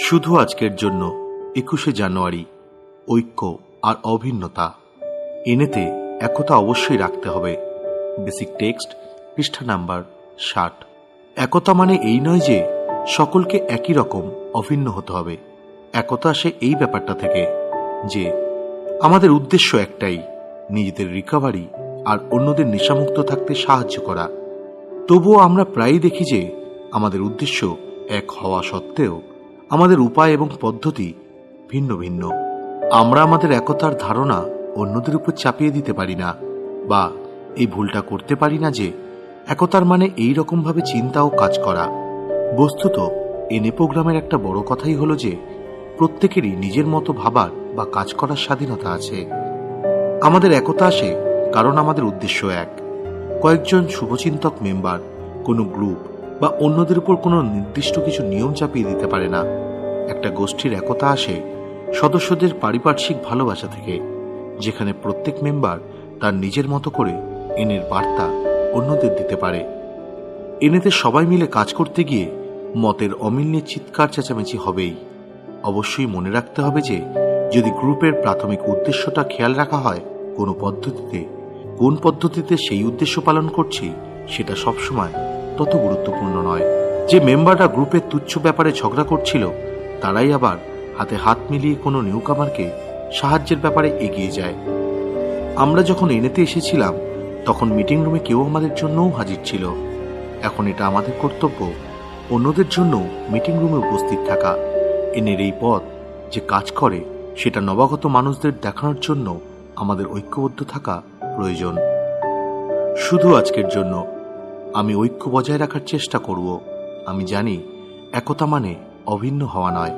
শুধু আজকের জন্য 21শে জানুয়ারি ঐক্য আর অভিন্নতা এনেতে একতা অবশ্যই রাখতে হবে। বেসিক টেক্সট পৃষ্ঠা নাম্বার 60। একতা মানে এই নয় যে সকলকে একই রকম অভিন্ন হতে হবে। একতা আসে এই ব্যাপারটা থেকে যে আমাদের উদ্দেশ্য একটাই, নিজেদের রিকভারি আর অন্যদের নেশামুক্ত থাকতে সাহায্য করা। তবুও আমরা প্রায়ই দেখি যে আমাদের উদ্দেশ্য এক হওয়া সত্ত্বেও আমাদের উপায় এবং পদ্ধতি ভিন্ন ভিন্ন। আমরা আমাদের একতার ধারণা অন্যদের উপর চাপিয়ে দিতে পারি না, বা এই ভুলটা করতে পারি না যে একতার মানে এই রকমভাবে চিন্তা ও কাজ করা। বস্তুত এনএ প্রোগ্রামের একটা বড় কথাই হলো যে প্রত্যেকেরই নিজের মতো ভাবার বা কাজ করার স্বাধীনতা আছে। আমাদের একতা আসে কারণ আমাদের উদ্দেশ্য এক। কয়েকজন শুভচিন্তক মেম্বার কোনো গ্রুপ বা অন্যদের উপর কোনো নির্দিষ্ট কিছু নিয়ম চাপিয়ে দিতে পারে না। একটা গোষ্ঠীর একতা আসে সদস্যদের পারিপার্শ্বিক ভালোবাসা থেকে, যেখানে প্রত্যেক মেম্বার তার নিজের মতো করে এনের বার্তা অন্যদের দিতে পারে। এনেতে সবাই মিলে কাজ করতে গিয়ে মতের অমিল নিয়ে চিৎকার চেঁচামেচি হবেই। অবশ্যই মনে রাখতে হবে যে যদি গ্রুপের প্রাথমিক উদ্দেশ্যটা খেয়াল রাখা হয়, কোন পদ্ধতিতে সেই উদ্দেশ্য পালন করছি সেটা সবসময় তত গুরুত্বপূর্ণ নয়। যে মেম্বাররা গ্রুপের তুচ্ছ ব্যাপারে ঝগড়া করছিল তারাই আবার হাতে হাত মিলিয়ে কোনো নিউকামারকে সাহায্যের ব্যাপারে এগিয়ে যায়। আমরা যখন এনেতে এসেছিলাম তখন মিটিং রুমে কেউ আমাদের জন্যও হাজির ছিল। এখন এটা আমাদের কর্তব্য অন্যদের জন্য মিটিং রুমে উপস্থিত থাকা। এনের এই পথ যে কাজ করে সেটা নবাগত মানুষদের দেখানোর জন্য আমাদের ঐক্যবদ্ধ থাকা প্রয়োজন। শুধু আজকের জন্য আমি ঐক্য বজায় রাখার চেষ্টা করব। আমি জানি একতা মানে অভিন্ন হওয়া নয়,